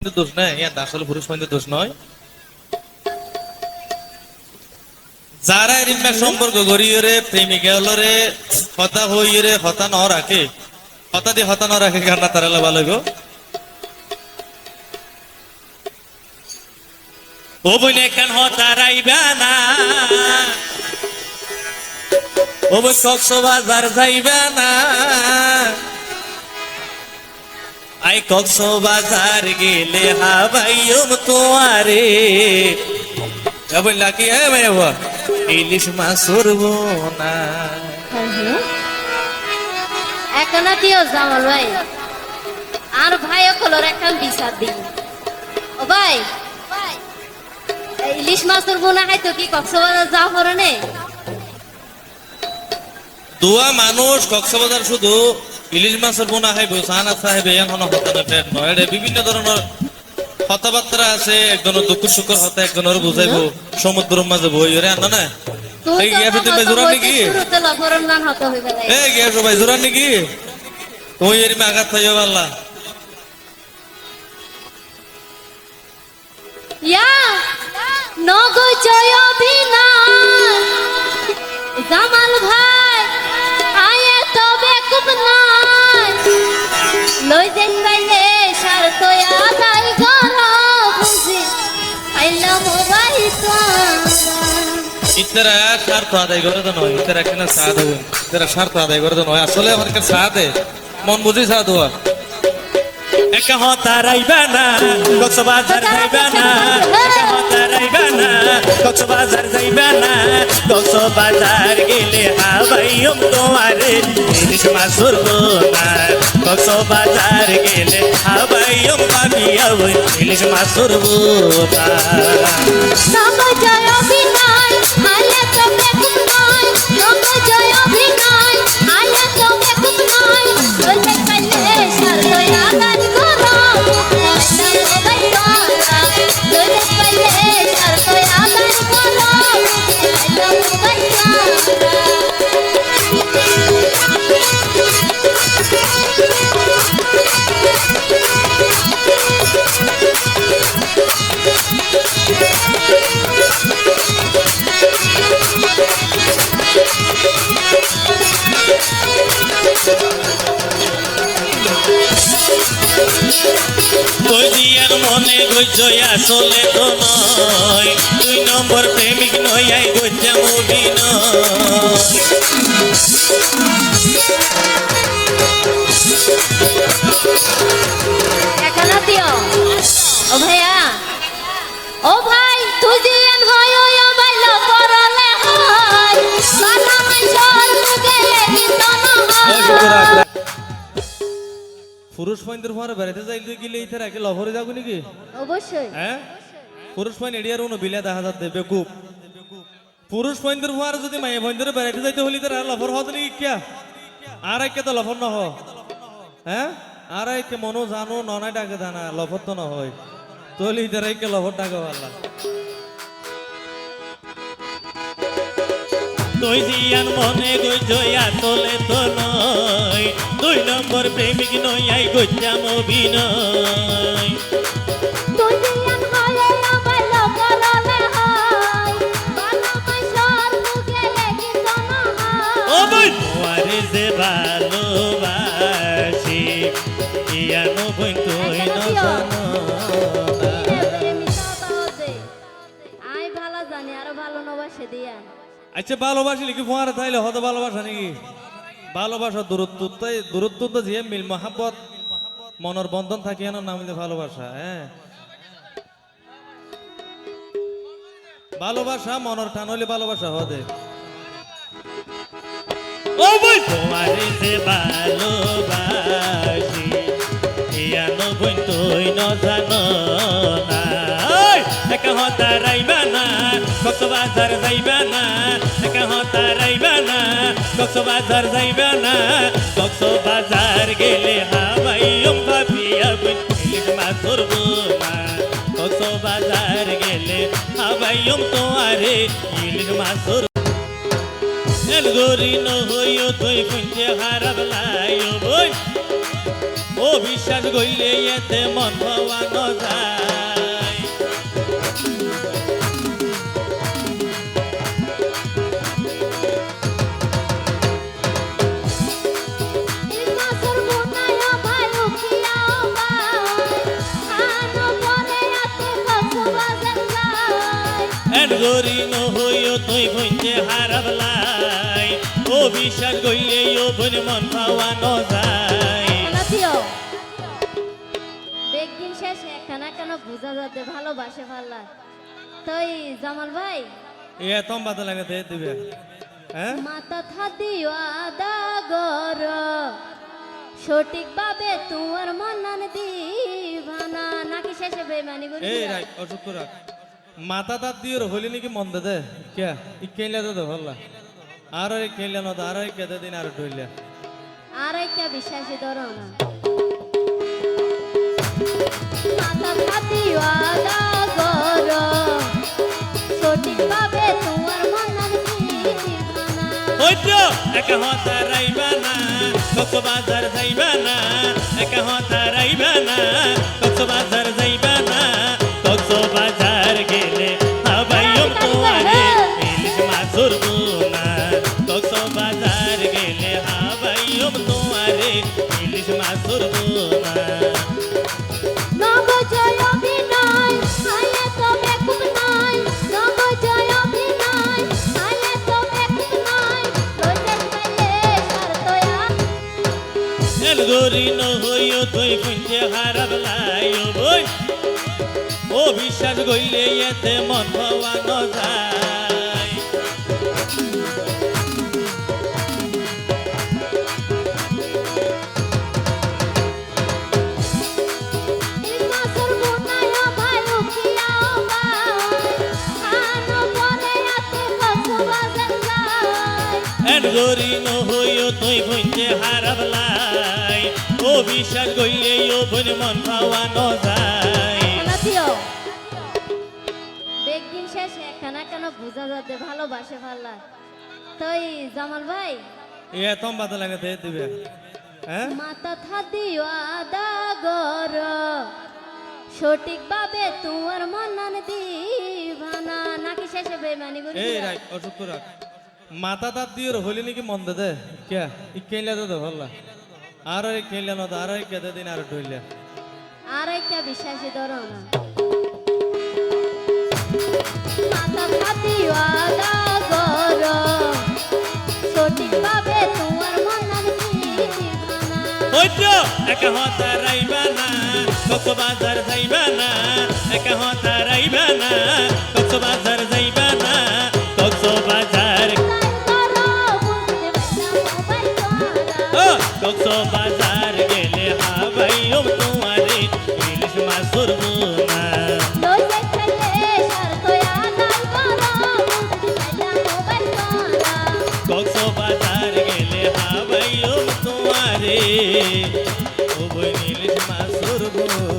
দোষ নাই, আসলে পুরুষ মানুষের দোষ নয়। যারা এরিমা সম্পর্ক গড়িয়ে প্রেমিকা হলরে হতা হইরে হতা ন রাখে, হতা দিয়ে হতা ন রাখে কান্না তারা ভালো গো। ও বইনে কেন হতা রাইবা না, ও বই কক্সবাজার যাইবা না, আই কক্সবাজার গেলে হাবাইম তোমারে লাকি ইলিশ মাছ ধরবো না। এখন দিও জামাল ভাই আর ভাই কলর একটা বিচার দিন। ও ভাই ইলিশ মাছ ধরবো না খাইতো কি কক্সবাজার যাও করে নে দুয়া মানুষ কক্সবাজার শুধু ইলিশ মাছের বোনা খাইব সাহানা সাহেব এখন হতানো ফেট নয়, বিভিন্ন ধরনের কথাবার্তা আছে। একজনের দুঃখ সুখের হতা একজনের বুঝাইবো সমুদ্রের মাঝে বই রে আনা না এই গিয়া তুমি জোরা নাকি এই গিয়া সবাই জোরা নাকি তুই এর আঘাত থাইও আল্লাহ ইয়া নগো জয় অভিনয় জামাল ভাই আয়ে তবে খুব নাই লই যেন বাইলে সার তো আদাই করো বুঝি আইলা মোবাইল তো ইতরা শর্ত আদায় করে তো নয়, ইতরা কেন সাথ হবে, ইতরা শর্ত আদায় করে তো নয়, আসলে আমার কাছে সাথ মন বুঝি সাথ হওয়া একা হতা রাইবা না কক্সবাজার যাইবা না, একা হতা রাইবা না কক্সবাজার যাইবা না, কক্সবাজার গেলে হাবাইম তোমারে ইলিশ মাছ ধরবো না, কক্সবাজার গেলে হাবাইম পাবিয়া ইলিশ মাছ ধরবো না। নগো জয় অভিনয় আইলা তবে খুব নাই নগো জয় অভিনয় আইলা তবে খুব নাই লই কাইলে সার তো আদাই মনে গইছই আসলে তো নয়, 2 নম্বর প্রেমিক নয় আই গইছাম অভিনয়। একানা দিও ও ভাইয়া ও ভাই তুই দিন হয় ও বাইল করলে হয় বালা মাইছর গেলে দিত না হয়। পুরুষ পয়েন্টের পরে বেড়াতে যাইলে গেলে ইতে রাখে লভরে যাবো নাকি? অবশ্যই হ্যাঁ পুরুষ পয়েন্ট এরিয়ার কোনো বিলে দেখা যাচ্ছে বেকুব। পুরুষ পয়েন্টের পরে যদি মায়ে পয়েন্টের বেড়াতে যাইতে হলি তার লভর হতে নাকি কিয়া আর একে তো লভর না হ, হ্যাঁ আর একে মনো জানো ননাই ডাকে জানা লভর তো না হয় তোলি ইতে রাখে লভর ডাকে আল্লাহ। তুই দিয়ান মনে গইছই আসলে তো নয়, 2 নম্বর প্রেমিক নয় আই গইছাম অভিনয়। তুই দিন হয় ও বাইল করলে হয় বালা মাইছর গেলে দিত না হয়। ও বই তোমারে যে ভালোবাসি ইয়ানো বই তুই না জানো আই ভালো জানি আরো ভালো নবাসে দিয়া। আচ্ছা ভালোবাসি লিখি ফোয়ারে তাইলে হতো ভালোবাসা নাকি? ভালোবাসা দূরত্ব তো যে মিল মহাব্বত মনের বন্ধন থাকে না নামিলে ভালোবাসা। হ্যাঁ ভালোবাসা মনের টান হইলে ভালোবাসা হদে। ও বই তোমারে যে ভালোবাসি ইয়ানো বই তুই না জানো না, একা হতা রাইবা না কক্সবাজার যাইবা না, একা হতা রাইবা না কক্সবাজার যাইবা না, কক্সবাজার গেলে হাবাইম ভাবিয়া ইলিশ মাছ ধরবো না, কক্সবাজার গেলে হাবাইম তোমারে ইলিশ মাছ ধরবো। গরি ন হইও তুই পুঞ্জে হারাব লাইও বই ও বিশ্বাস গইলে এতে মন ভাবানো যায় মাছের বোনায় ভাই উখিয়াও ভাই আনো পরে আছে কসবাজের লাই এন গরি ন হইও তুই ভুঁজে হারাবলাই ও বিশ্বাস গইলে ও বোন মন ভাবানো যায় লাতিও বেগদিন শেষে একখানা কেন বুঝা যাতে ভালোবাসে ভাল্লা তুই জামাল ভাই এ তোম বাদ লাগে দে দিবে হ্যাঁ মাথা থাদিও আদা গর সঠিকভাবে তোমার মনান দিবানা নাকি শেষে বেমানি করি এই রাখ অসুখ রাখ মাথা তার দিয়ে হইলি নাকি মন দে দে কে ই কেলে দে ভাল্লা আর এই কেলে না আর এই কেদে দিন আর ঢইলে আর একটা বিশ্বাসী ধরো না মাথা থাদিও আদা গর সঠিকভাবে তোমার মনান দিবানা ওইটো একা হতা রাইবা না কক্সবাজার যাইবা না একা হতা রাইবা না কক্সবাজার যাইবা না কক্সবাজার গেলে হাবাইম তোমারে ইলিশ মাছুর বুনা কক্সবাজার গেলে হাবাইম তোমারে ইলিশ মাছুর বুনা নবজয় অভিনয় আলে তো বেকুব নয় নবজয় অভিনয় আলে তো বেকুব নয় রোজের পেলে সারতয়া এল গরি ন হইও তুই কুঞ্জে হারাবলাই ও বই ও বিশ্বাস গইলে এতে মন ভাবানো যায় মাছের বোনায় ভাই উখিয়াও ভাই আনো পরে আছে কসবাজের লাই এন গরি ন হইও তুই কুঞ্জে হারাবলাই ও বিশ্বাস গইলে ও বোন মন ভাবানো যায় লাতিও বেগদিন শেষে একখানা কেন বুঝা যাতে ভালোবাসে ভাল্লা তুই জামাল ভাই এ তোম বাদ লাগে দে দিবে হ্যাঁ মাথা থাদিও আদা গর সঠিকভাবে তোমার মনান দিবানা নাকি শেষে বেমানি করি এই রাখ অসুখ রাখ মাথা তার দিয়ে হইলি নাকি মন দে দে কে ই কেলে দে ভাল্লা আর এই কেলে না আর এই কেদে দিন আর ঢইলে আর একটা বিশ্বাসী ধরো না মাথা থাদিও আদা গর সঠিকভাবে তোমার মনান দিবানা ওইটো একা হতা রাইবা না কক্সবাজার যাইবা না একা হতা রাইবা না কক্সবাজার যাইবা না কক্সবাজার ও কক্সবাজার গেলে হাবাইম তোমারে ইলিশ মাছুর বুনা কক্সবাজার গেলে হাবাইম তোমারে ও বই ইলিশ মাছুর বুনা